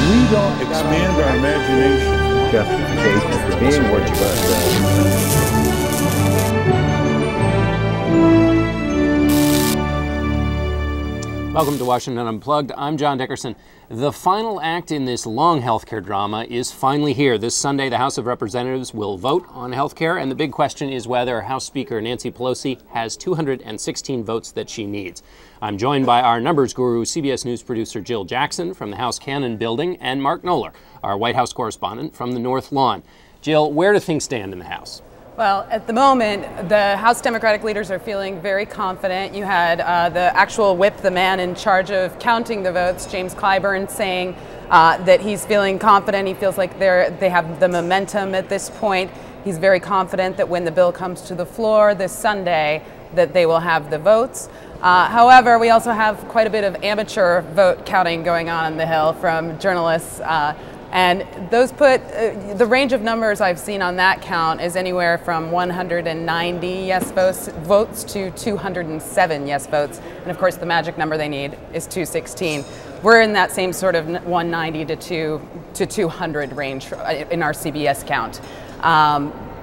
we don't expand our imagination. Justification for being what you Welcome to Washington Unplugged. I'm John Dickerson. The final act in this long healthcare drama is finally here. This Sunday, the House of Representatives will vote on healthcare, and the big question is whether House Speaker Nancy Pelosi has 216 votes that she needs. I'm joined by our numbers guru, CBS News producer Jill Jackson from the House Cannon Building, and Mark Knoller, our White House correspondent from the North Lawn. Jill, where do things stand in the House? Well, at the moment, the House Democratic leaders are feeling very confident. You had the actual whip, the man in charge of counting the votes, James Clyburn, saying that he's feeling confident. He feels like they have the momentum at this point. He's very confident that when the bill comes to the floor this Sunday, that they will have the votes. However, we also have quite a bit of amateur vote counting going on the Hill from journalists. And those put, the range of numbers I've seen on that count is anywhere from 190 yes votes to 207 yes votes. And of course, the magic number they need is 216. We're in that same sort of 190 to 200 range in our CBS count.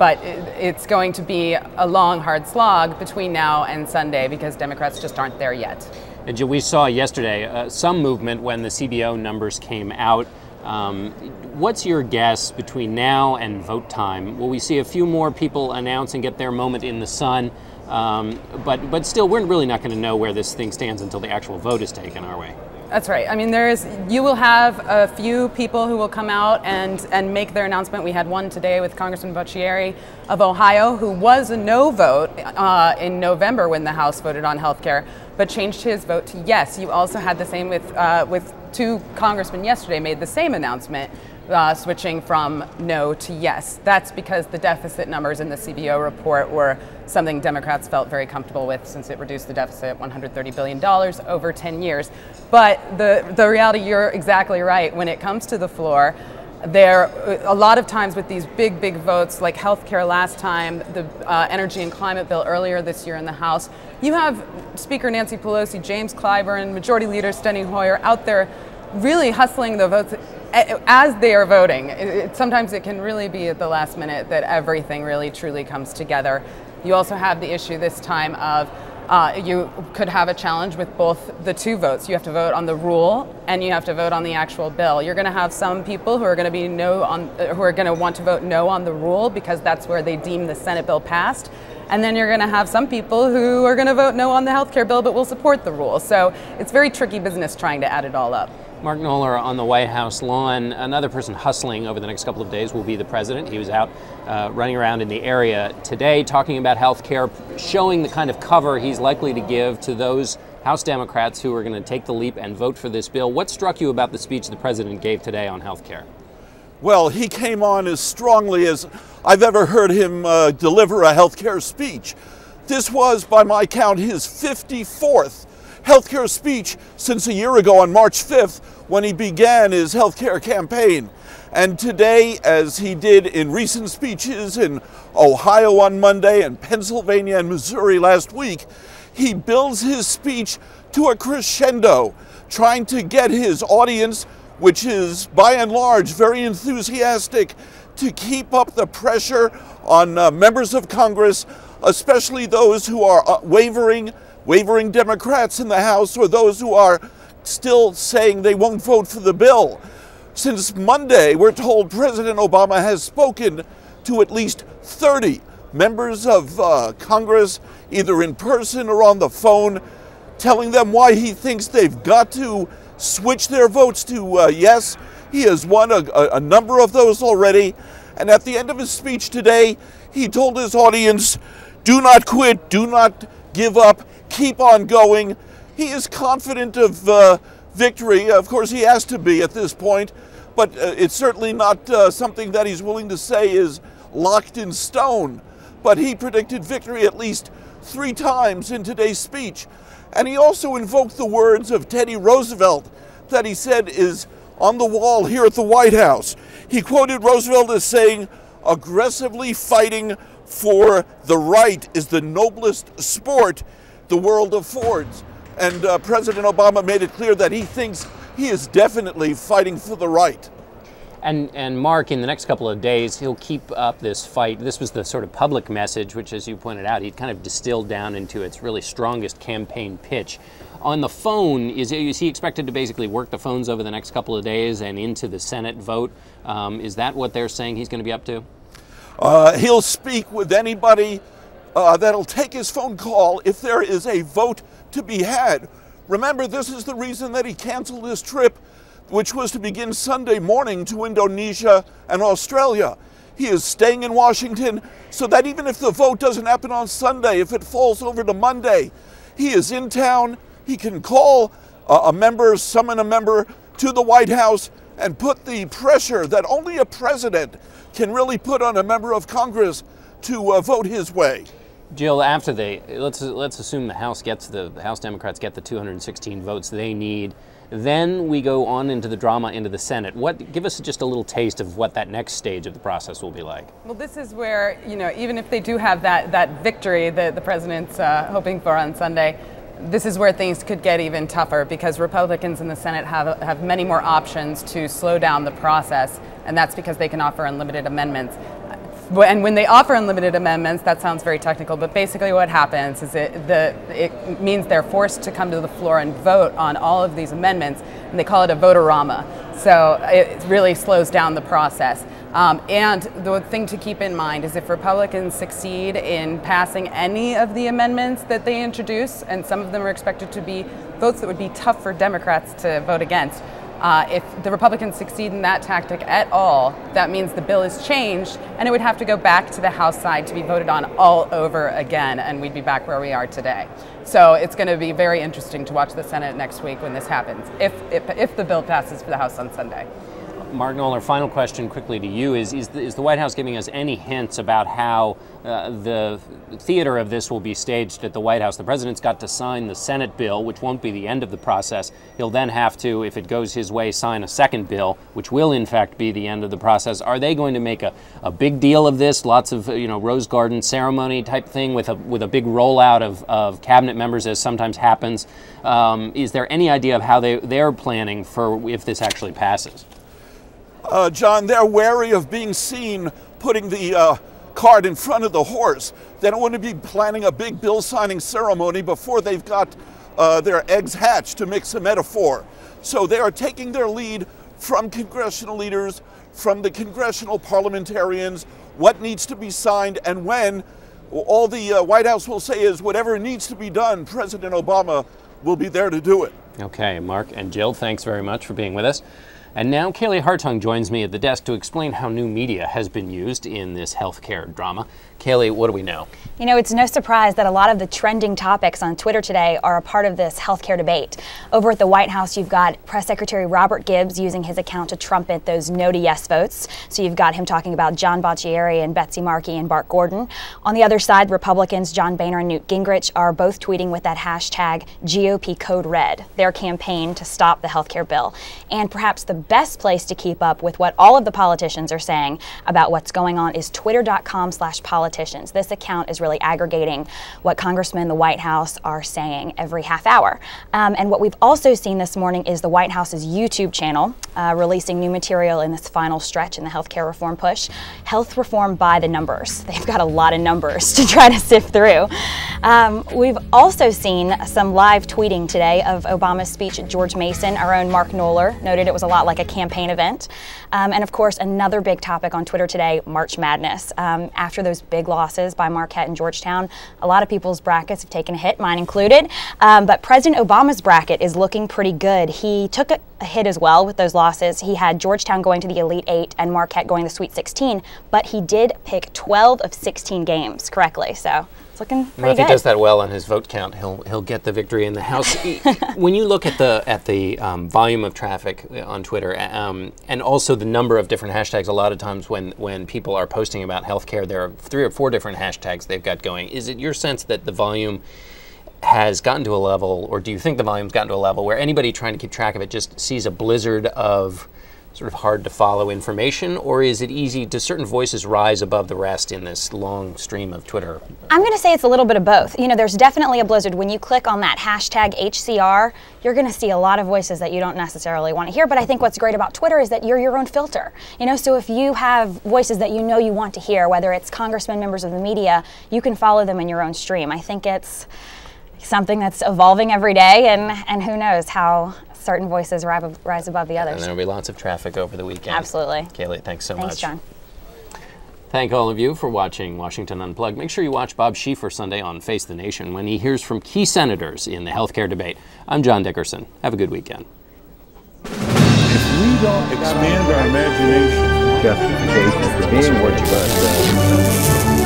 But it's going to be a long, hard slog between now and Sunday because Democrats just aren't there yet. And we saw yesterday some movement when the CBO numbers came out. What's your guess between now and vote time? Will we see a few more people announce and get their moment in the sun? But still, we're really not going to know where this thing stands until the actual vote is taken, are we? That's right. I mean, you will have a few people who will come out and make their announcement. We had one today with Congressman Boccieri of Ohio, who was a no vote in November when the House voted on health care, but changed his vote to yes. You also had the same with two congressmen yesterday made the same announcement, switching from no to yes. That's because the deficit numbers in the CBO report were something Democrats felt very comfortable with since it reduced the deficit $130 billion over 10 years. But the reality, you're exactly right. When it comes to the floor, a lot of times with these big votes like healthcare last time, the energy and climate bill earlier this year in the House, you have Speaker Nancy Pelosi, James Clyburn, Majority Leader Steny Hoyer out there really hustling the votes as they are voting. Sometimes it can really be at the last minute that everything really truly comes together. You also have the issue this time of you could have a challenge with both the two votes. You have to vote on the rule and you have to vote on the actual bill. You're going to have some people who are going to be who are going to want to vote no on the rule because that's where they deem the Senate bill passed. And then you're going to have some people who are going to vote no on the health care bill but will support the rule. So it's very tricky business trying to add it all up. Mark Knoller on the White House lawn. Another person hustling over the next couple of days will be the president. He was out running around in the area today talking about health care, showing the kind of cover he's likely to give to those House Democrats who are going to take the leap and vote for this bill. What struck you about the speech the president gave today on health care? Well, he came on as strongly as I've ever heard him deliver a health care speech. This was, by my count, his 54th healthcare speech since a year ago on March 5th when he began his healthcare campaign. And today, as he did in recent speeches in Ohio on Monday and Pennsylvania and Missouri last week, he builds his speech to a crescendo, trying to get his audience, which is by and large very enthusiastic, to keep up the pressure on members of Congress, especially those who are wavering Democrats in the House or those who are still saying they won't vote for the bill. Since Monday, we're told President Obama has spoken to at least 30 members of Congress, either in person or on the phone, telling them why he thinks they've got to switch their votes to yes. He has won a number of those already. And at the end of his speech today, he told his audience, do not quit, do not give up, keep on going. He is confident of victory. Of course, he has to be at this point, but it's certainly not something that he's willing to say is locked in stone. But he predicted victory at least 3 times in today's speech. And he also invoked the words of Teddy Roosevelt that he said is on the wall here at the White House. He quoted Roosevelt as saying, aggressively fighting for the right is the noblest sport the world affords. And President Obama made it clear that he thinks he is definitely fighting for the right. And Mark, in the next couple of days, he'll keep up this fight. This was the sort of public message, which, as you pointed out, he kind of distilled down into its really strongest campaign pitch. On the phone, is he expected to basically work the phones over the next couple of days and into the Senate vote? Is that what they're saying he's going to be up to? He'll speak with anybody that'll take his phone call if there is a vote to be had. Remember, this is the reason that he canceled his trip, which was to begin Sunday morning to Indonesia and Australia. He is staying in Washington so that even if the vote doesn't happen on Sunday, if it falls over to Monday, he is in town. He can call a member, summon a member to the White House and put the pressure that only a president can really put on a member of Congress to vote his way. Jill, after let's assume the House Democrats get the 216 votes they need. Then we go on into the drama into the Senate. Give us just a little taste of what that next stage of the process will be like. Well, this is where, even if they do have that victory that the president's hoping for on Sunday, this is where things could get even tougher because Republicans in the Senate have many more options to slow down the process, and that's because they can offer unlimited amendments. And when they offer unlimited amendments, that sounds very technical, but basically what happens is it means they're forced to come to the floor and vote on all of these amendments, and they call it a vote-a-rama. So it really slows down the process. And the thing to keep in mind is if Republicans succeed in passing any of the amendments that they introduce, and some of them are expected to be votes that would be tough for Democrats to vote against, if the Republicans succeed in that tactic at all, that means the bill is changed and it would have to go back to the House side to be voted on all over again, and we'd be back where we are today. So it's going to be very interesting to watch the Senate next week when this happens, if the bill passes for the House on Sunday. Mark Knoller, final question quickly to you. Is the White House giving us any hints about how the theater of this will be staged at the White House? The president's got to sign the Senate bill, which won't be the end of the process. He'll then have to, if it goes his way, sign a second bill, which will in fact be the end of the process. Are they going to make a big deal of this? Lots of Rose Garden ceremony type thing with a big rollout of cabinet members, as sometimes happens. Is there any idea of how they're planning for if this actually passes? John, they're wary of being seen putting the cart in front of the horse. They don't want to be planning a big bill signing ceremony before they've got their eggs hatched, to mix a metaphor. So they are taking their lead from congressional leaders, from the congressional parliamentarians, what needs to be signed, and when. All the White House will say is whatever needs to be done, President Obama will be there to do it. Okay, Mark and Jill, thanks very much for being with us. And now Kaylee Hartung joins me at the desk to explain how new media has been used in this healthcare drama. Kaylee, what do we know? It's no surprise that a lot of the trending topics on Twitter today are a part of this healthcare debate. Over at the White House, you've got Press Secretary Robert Gibbs using his account to trumpet those no to yes votes. So you've got him talking about John Boccieri and Betsy Markey and Bart Gordon. On the other side, Republicans John Boehner and Newt Gingrich are both tweeting with that hashtag GOP Code Red, their campaign to stop the healthcare bill. And perhaps the best place to keep up with what all of the politicians are saying about what's going on is twitter.com/politicians. This account is really aggregating what congressmen in the White House are saying every half hour. And what we've also seen this morning is the White House's YouTube channel releasing new material in this final stretch in the healthcare reform push. Health reform by the numbers. They've got a lot of numbers to try to sift through. We've also seen some live tweeting today of Obama's speech at George Mason. Our own Mark Knoller noted it was a lot like a campaign event. And of course, another big topic on Twitter today, March Madness. After those big losses by Marquette and Georgetown, a lot of people's brackets have taken a hit, mine included. But President Obama's bracket is looking pretty good. He took a hit as well with those losses. He had Georgetown going to the Elite Eight and Marquette going to the Sweet 16, but he did pick 12 of 16 games correctly. So it's looking pretty good. If he does that well on his vote count, he'll get the victory in the House. When you look at the volume of traffic on Twitter and also the number of different hashtags, a lot of times when people are posting about healthcare, there are 3 or 4 different hashtags they've got going. Is it your sense that the volume has gotten to a level, or do you think the volume's gotten to a level where anybody trying to keep track of it just sees a blizzard of sort of hard to follow information, or is it easy? Do certain voices rise above the rest in this long stream of Twitter? I'm going to say it's a little bit of both. You know, there's definitely a blizzard. When you click on that hashtag HCR, you're going to see a lot of voices that you don't necessarily want to hear. But I think what's great about Twitter is that you're your own filter. You know, so if you have voices that you know you want to hear, whether it's congressmen, members of the media, you can follow them in your own stream. I think it's something that's evolving every day, and who knows how certain voices rise above the others. And there'll be lots of traffic over the weekend. Absolutely. Kaylee, thanks so much. Thanks, John. Thank all of you for watching Washington Unplugged. Make sure you watch Bob Schieffer Sunday on Face the Nation when he hears from key senators in the healthcare debate. I'm John Dickerson. Have a good weekend. If we don't expand our imagination, Justification for being what you are.